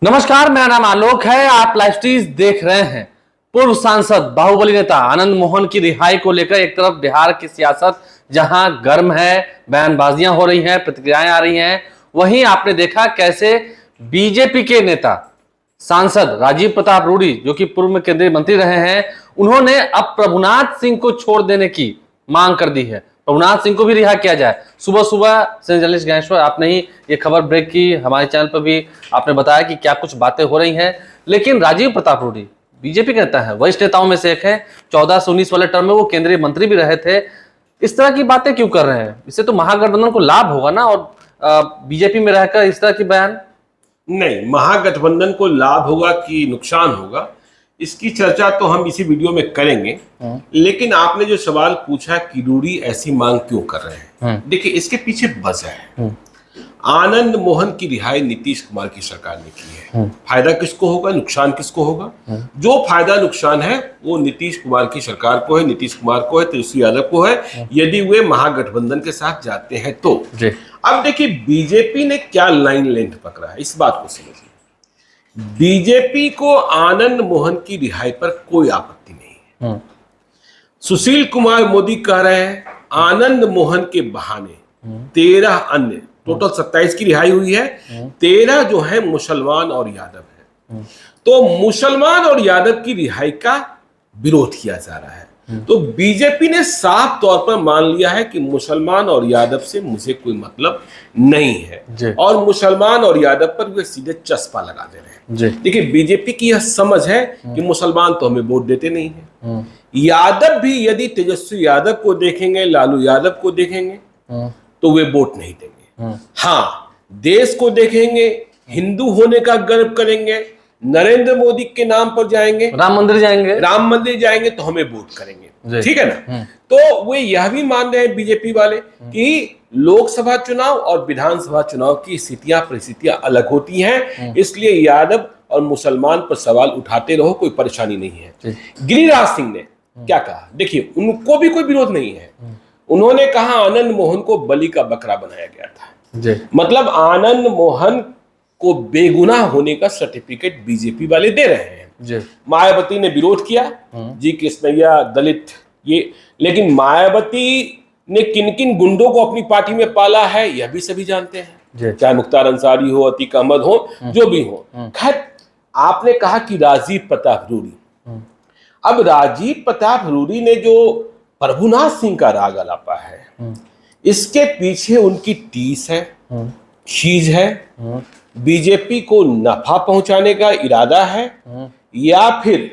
नमस्कार, मेरा नाम आलोक है। आप लाइव स्ट्रीज देख रहे हैं। पूर्व सांसद बाहुबली नेता आनंद मोहन की रिहाई को लेकर एक तरफ बिहार की सियासत जहां गर्म है, बयानबाजियां हो रही हैं, प्रतिक्रियाएं आ रही हैं, वहीं आपने देखा कैसे बीजेपी के नेता सांसद राजीव प्रताप रूडी, जो कि पूर्व में केंद्रीय मंत्री रहे हैं, उन्होंने अब प्रभुनाथ सिंह को छोड़ देने की मांग कर दी है। प्रभुनाथ सिंह को भी रिहा किया जाए। सुबह सुबह से जर्नलिस्ट ज्ञानेश्वर आपने ही ये खबर ब्रेक की, हमारे चैनल पर भी आपने बताया कि क्या कुछ बातें हो रही हैं। लेकिन राजीव प्रताप रूडी बीजेपी के नेता है, वरिष्ठ नेताओं में से एक है। 14 से 19 वाले टर्म में वो केंद्रीय मंत्री भी रहे थे। इस तरह की बातें क्यों कर रहे हैं? इससे तो महागठबंधन को लाभ होगा ना, और बीजेपी में रहकर इस तरह की बयान। नहीं, महागठबंधन को लाभ होगा कि नुकसान होगा, इसकी चर्चा तो हम इसी वीडियो में करेंगे। लेकिन आपने जो सवाल पूछा कि रूडी ऐसी मांग क्यों कर रहे हैं, देखिए इसके पीछे वजह है। आनंद मोहन की रिहाई नीतीश कुमार की सरकार ने की है। फायदा किसको होगा, नुकसान किसको होगा? जो फायदा नुकसान है वो नीतीश कुमार की सरकार को है, नीतीश कुमार को है, तेजस्वी यादव को है, यदि वे महागठबंधन के साथ जाते हैं तो। अब देखिए बीजेपी ने क्या लाइन लेंथ पकड़ा है, इस बात को समझिए। बीजेपी को आनंद मोहन की रिहाई पर कोई आपत्ति नहीं है। सुशील कुमार मोदी कह रहे हैं आनंद मोहन के बहाने 13 अन्य, टोटल 27 की रिहाई हुई है, 13 जो है मुसलमान और यादव है। तो मुसलमान और यादव की रिहाई का विरोध किया जा रहा है। तो बीजेपी ने साफ तौर पर मान लिया है कि मुसलमान और यादव से मुझे कोई मतलब नहीं है, और मुसलमान और यादव पर वे सीधे चस्पा लगा दे रहे हैं। देखिए बीजेपी की यह समझ है कि मुसलमान तो हमें वोट देते नहीं है, यादव भी यदि तेजस्वी यादव को देखेंगे, लालू यादव को देखेंगे तो वे वोट नहीं देंगे। हाँ, देश को देखेंगे, हिंदू होने का गर्व करेंगे, नरेंद्र मोदी के नाम पर जाएंगे, राम मंदिर जाएंगे तो हमें वोट करेंगे, ठीक है ना। तो वे यह भी मान रहे हैं बीजेपी वाले कि लोकसभा चुनाव और विधानसभा चुनाव की स्थितियां परिस्थितियां अलग होती हैं, इसलिए यादव और मुसलमान पर सवाल उठाते रहो, कोई परेशानी नहीं है। गिरिराज सिंह ने क्या कहा, देखिए उनको भी कोई विरोध नहीं है। उन्होंने कहा आनंद मोहन को बलि का बकरा बनाया गया था। मतलब आनंद मोहन को बेगुनाह होने का सर्टिफिकेट बीजेपी वाले दे रहे हैं। मायावती ने विरोध किया, जी कृष्णैया दलित ये, लेकिन मायावती ने किन किन गुंडों को अपनी पार्टी में पाला है यह भी सभी जानते हैं, चाहे मुख्तार अंसारी हो, अतीक अहमद हो, जो भी हो। खैर, आपने कहा कि राजीव प्रताप रूडी, अब राजीव प्रताप रूडी ने जो प्रभुनाथ सिंह का राग अलापा है, इसके पीछे उनकी टीस है, चीज है, बीजेपी को नफा पहुंचाने का इरादा है, या फिर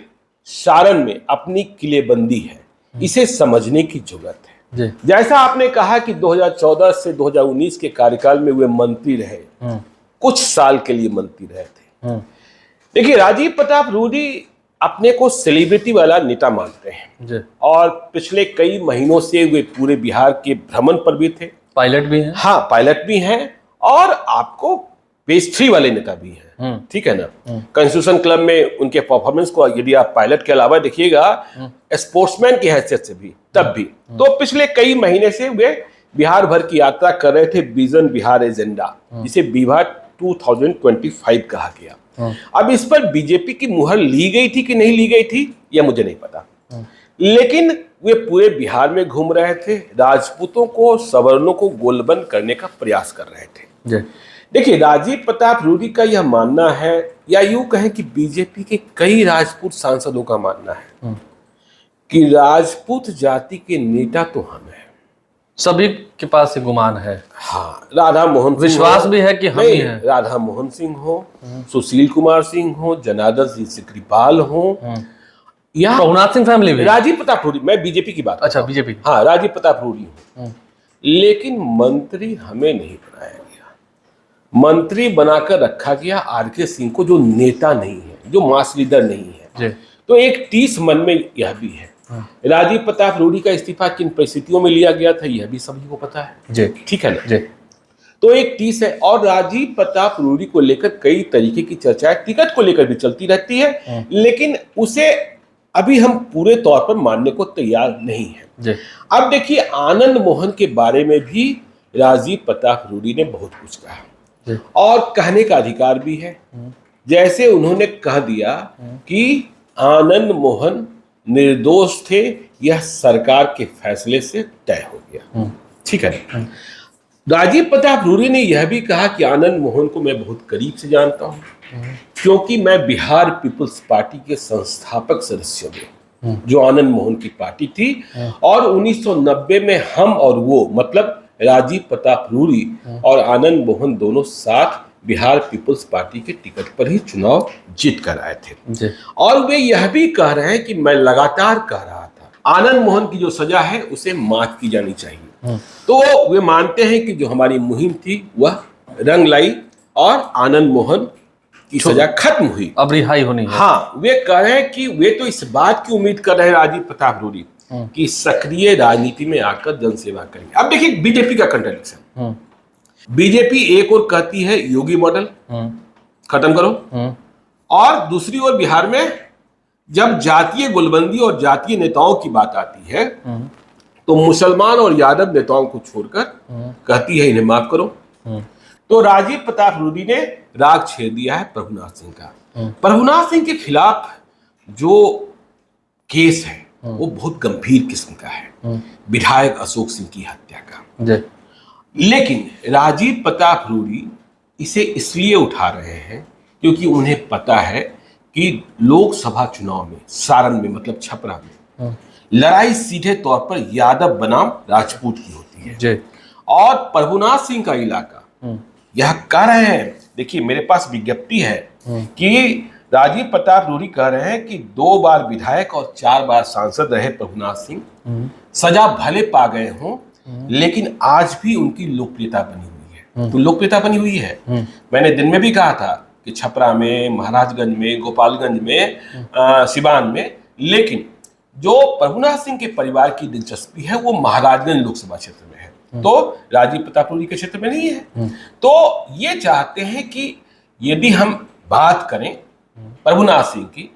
सारण में अपनी किलेबंदी है, इसे समझने की जरूरत है। जैसा आपने कहा कि 2014 से 2019 के कार्यकाल में वे मंत्री रहे, कुछ साल के लिए मंत्री रहे थे। देखिए राजीव प्रताप रूडी अपने को सेलिब्रिटी वाला नेता मानते हैं, और पिछले कई महीनों से वे पूरे बिहार के भ्रमण पर भी थे, पायलट भी हैं। हाँ, पायलट भी हैं, और आपको पेस्ट्री वाले नेता भी हैं, ठीक है ना। कॉन्स्टिट्यूशन क्लब में उनके परफॉर्मेंस को यदि आप पायलट के अलावा देखिएगा, स्पोर्ट्समैन की हैसियत से भी, तब भी। तो पिछले कई महीने से वे बिहार भर की यात्रा कर रहे थे, विजन बिहार एजेंडा, जिसे विभा 2025 कहा गया। अब इस पर बीजेपी की मुहर ली गई थी कि नहीं ली गई थी यह मुझे नहीं पता, लेकिन वे पूरे बिहार में घूम रहे थे, राजपूतों को, सवर्णों को गोलबंद करने का प्रयास कर रहे थे। देखिए राजीव प्रताप रूडी का यह मानना है, या यूं कहें कि बीजेपी के कई राजपूत सांसदों का मानना है कि राजपूत जाति के नेता तो हम हैं। सभी के पास ये गुमान है। हाँ, राधा मोहन सिंह, विश्वास भी है कि हम ही हैं। राधा मोहन सिंह हो, सुशील कुमार सिंह हो, जनार्दन सिंह सिकरीपाल हो, या प्रभुनाथ सिंह फैमिली भी, राजीव प्रताप रूडी, मैं बीजेपी की बात, अच्छा बीजेपी, हाँ राजीव प्रताप रूडी हो, लेकिन मंत्री हमें नहीं बनाया गया। मंत्री बनाकर रखा गया आरके सिंह को, जो नेता नहीं है, जो मास लीडर नहीं है। तो एक टीस मन में यह भी है। राजीव प्रताप रूडी का इस्तीफा किन परिस्थितियों में लिया गया था यह भी सभी को पता है, ठीक है ना। तो एक टीस है, और राजीव प्रताप रूडी को लेकर कई तरीके की चर्चाएं टिकट को लेकर भी चलती रहती है, लेकिन उसे अभी हम पूरे तौर पर मानने को तैयार नहीं है। अब देखिए आनंद मोहन के बारे में भी राजीव प्रताप रूडी ने बहुत कुछ कहा, और कहने का अधिकार भी है। जैसे उन्होंने कह दिया कि आनंद मोहन निर्दोष थे, यह सरकार के फैसले से तय हो गया। ठीक है। राजीव प्रताप रूडी ने यह भी कहा कि आनंद मोहन को मैं बहुत करीब से जानता हूं, क्योंकि मैं बिहार पीपुल्स पार्टी के संस्थापक सदस्यों में, जो आनंद मोहन की पार्टी थी, और 1990 में हम और वो, मतलब राजीव प्रताप रूडी और आनंद मोहन दोनों साथ बिहार पीपुल्स पार्टी के टिकट पर ही चुनाव जीत कर आए थे। और वे यह भी कह रहे हैं कि मैं लगातार कह रहा था आनंद मोहन की जो सजा है उसे माफ की जानी चाहिए। तो वे मानते हैं कि जो हमारी मुहिम थी वह रंग लाई और आनंद मोहन की सजा खत्म हुई, अब रिहाई होनी है। हाँ, वे कह रहे हैं कि वे तो इस बात की उम्मीद कर रहे हैं राजीव प्रताप रूडी कि सक्रिय राजनीति में आकर जनसेवा करेंगे। अब देखिए बीजेपी का कंट्राडिक्शन, बीजेपी एक ओर कहती है योगी मॉडल खत्म करो, और दूसरी ओर बिहार में जब जातीय गुलबंदी और जातीय नेताओं की बात आती है तो मुसलमान और यादव नेताओं को छोड़कर कहती है इन्हें माफ करो। तो राजीव प्रताप रूडी ने राग छेड़ दिया है प्रभुनाथ सिंह का। प्रभुनाथ सिंह के खिलाफ जो केस है वो बहुत गंभीर किस्म का है, विधायक अशोक सिंह की हत्या का। लेकिन राजीव प्रताप रूडी इसे इसलिए उठा रहे हैं क्योंकि उन्हें पता है कि लोकसभा चुनाव में सारण में, मतलब छपरा में, लड़ाई सीधे तौर पर यादव बनाम राजपूत की होती है। और प्रभुनाथ सिंह का इलाका यह कह रहे हैं, देखिए मेरे पास विज्ञप्ति है कि राजीव प्रताप रूडी कह रहे हैं कि 2 बार विधायक और 4 बार सांसद रहे प्रभुनाथ सिंह, सजा भले पा गए हों लेकिन आज भी उनकी लोकप्रियता बनी हुई है। तो लोकप्रियता बनी हुई है। मैंने दिन में भी कहा था कि छपरा में, महाराजगंज में, गोपालगंज में, सिवान में, लेकिन जो प्रभुनाथ सिंह के परिवार की दिलचस्पी है वो महाराजगंज लोकसभा क्षेत्र में है, तो राजीव प्रताप रूडी के क्षेत्र में नहीं है। तो ये चाहते हैं कि यदि हम बात करें प्रभुनाथ सिंह की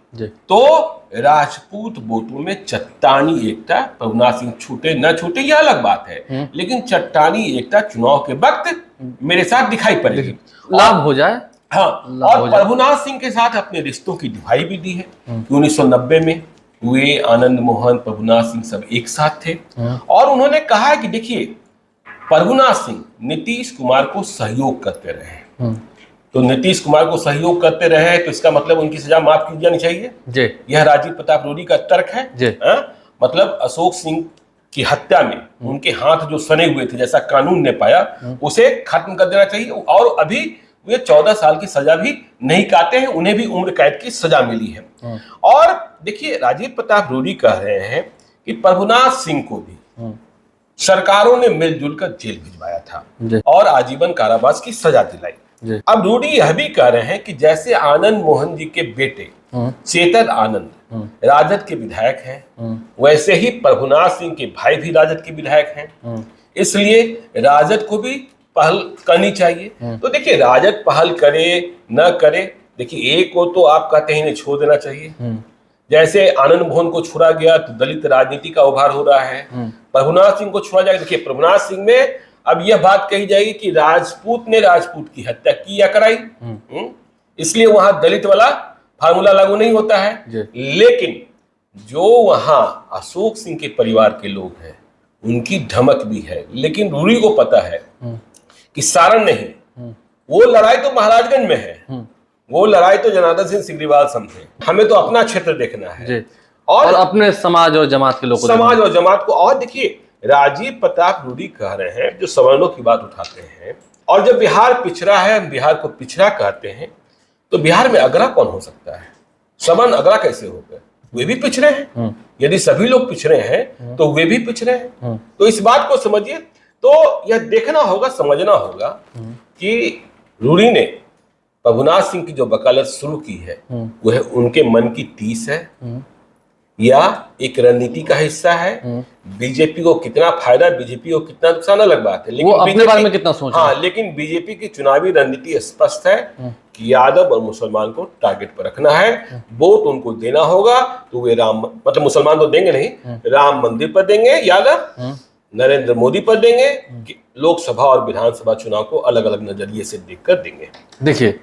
तो राजपूत वोटों में चट्टानी एकता, प्रभुनाथ सिंह छूटे न छूटे यह अलग बात है, लेकिन चट्टानी एकता चुनाव के वक्त मेरे साथ दिखाई पड़ेगी, लाभ हो जाए। हाँ, और प्रभुनाथ सिंह के साथ अपने रिश्तों की दुहाई भी दी है। 1990 में वे आनंद मोहन, प्रभुनाथ सिंह सब एक साथ थे, और उन्होंने कहा है कि देखिए प्रभुनाथ सिंह नीतीश कुमार को सहयोग करते रहे, तो नीतीश कुमार को सहयोग करते रहे तो इसका मतलब उनकी सजा माफ की जानी चाहिए। यह राजीव प्रताप रूडी का तर्क है। मतलब अशोक सिंह की हत्या में उनके हाथ जो सने हुए थे, जैसा कानून ने पाया, उसे खत्म कर देना चाहिए। और अभी वे 14 साल की सजा भी नहीं काटे हैं, उन्हें भी उम्र कैद की सजा मिली है। और देखिए राजीव प्रताप रूडी कह रहे हैं कि प्रभुनाथ सिंह को भी सरकारों ने मिलजुल कर जेल भिजवाया था और आजीवन कारावास की सजा दिलाई। अब रूडी यह भी कह रहे हैं कि जैसे आनंद मोहन जी के बेटे चेतन आनंद राजद के विधायक हैं, वैसे ही प्रभुनाथ सिंह के भाई भी राजद के विधायक हैं, इसलिए राजद को भी पहल करनी चाहिए। तो देखिए राजद पहल करे न करे, देखिए एक को तो आप कहते हैं इन्हें छोड़ देना चाहिए, जैसे आनंद मोहन को छोड़ा गया तो दलित राजनीति का उभार हो रहा है, प्रभुनाथ सिंह को छोड़ा जाएगा। देखिए प्रभुनाथ सिंह में अब यह बात कही जाएगी कि राजपूत ने राजपूत की हत्या की या कराई, इसलिए वहां दलित वाला फार्मूला लागू नहीं होता है। लेकिन जो वहां अशोक सिंह के परिवार के लोग हैं उनकी धमक भी है, लेकिन रूडी को पता है कि सारण नहीं, वो लड़ाई तो महाराजगंज में है, वो लड़ाई तो जनार्दन सिंह सिग्रीवाल समझे, हमें तो अपना क्षेत्र देखना है और अपने समाज और जमात के लोगों, समाज और जमात को। और देखिए राजीव प्रताप रूडी कह रहे हैं, जो सवर्णों की बात उठाते हैं, और जब बिहार पिछड़ा है, हम बिहार को पिछड़ा कहते हैं, तो बिहार में अगरा कौन हो सकता है? सवर्ण अगरा कैसे हो गए? वे भी पिछड़े हैं। यदि सभी लोग पिछड़े हैं तो वे भी पिछड़े हैं। तो इस बात को समझिए। तो यह देखना होगा, समझना होगा कि रूडी ने प्रभुनाथ सिंह की जो वकालत शुरू की है वह उनके मन की टीस है या एक रणनीति का हिस्सा है। बीजेपी को कितना फायदा, बीजेपी को कितना नुकसान अलग बात है, लेकिन वो अपने बारे में कितना सोच, हाँ, लेकिन बीजेपी की चुनावी रणनीति स्पष्ट है कि यादव और मुसलमान को टारगेट पर रखना है, वोट उनको देना होगा। तो वे राम, मतलब मुसलमान तो देंगे नहीं, राम मंदिर पर देंगे, यादव नरेंद्र मोदी पर देंगे, लोकसभा और विधानसभा चुनाव को अलग अलग नजरिए से देखकर देंगे। देखिए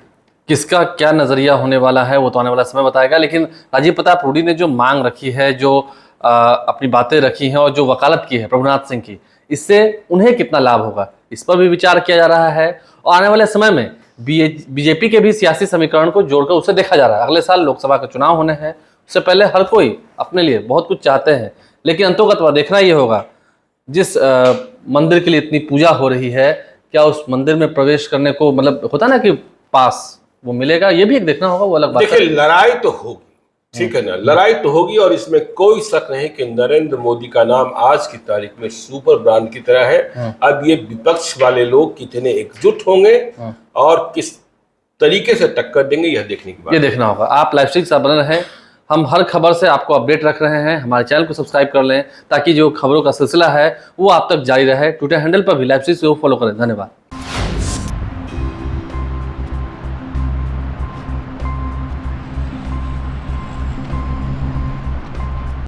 किसका क्या नजरिया होने वाला है वो तो आने वाला समय बताएगा। लेकिन राजीव प्रताप रूडी ने जो मांग रखी है, जो अपनी बातें रखी हैं और जो वकालत की है प्रभुनाथ सिंह की, इससे उन्हें कितना लाभ होगा, इस पर भी विचार किया जा रहा है। और आने वाले समय में बीजेपी के भी सियासी समीकरण को जोड़कर उसे देखा जा रहा है। अगले साल लोकसभा के चुनाव होने हैं, उससे पहले हर कोई अपने लिए बहुत कुछ चाहते हैं, लेकिन अंतोगत्वा देखना ये होगा जिस मंदिर के लिए इतनी पूजा हो रही है, क्या उस मंदिर में प्रवेश करने को मतलब होता ना कि पास वो मिलेगा, ये भी एक देखना होगा। वो अलग बात है। देखिए, लड़ाई तो होगी, ठीक है ना, लड़ाई तो होगी और इसमें कोई शक नहीं कि नरेंद्र मोदी का नाम आज की तारीख में सुपर ब्रांड की तरह है। अब ये विपक्ष वाले लोग कितने एकजुट होंगे और किस तरीके से टक्कर देंगे, यह देखने की बात ये देखना होगा। आप लाइव स्ट्रीम से बने रहें, हम हर खबर से आपको अपडेट रख रहे हैं। हमारे चैनल को सब्सक्राइब कर लें ताकि जो खबरों का सिलसिला है वो आप तक जारी रहे। ट्विटर हैंडल पर भी लाइव स्ट्रीम को फॉलो करें। धन्यवाद।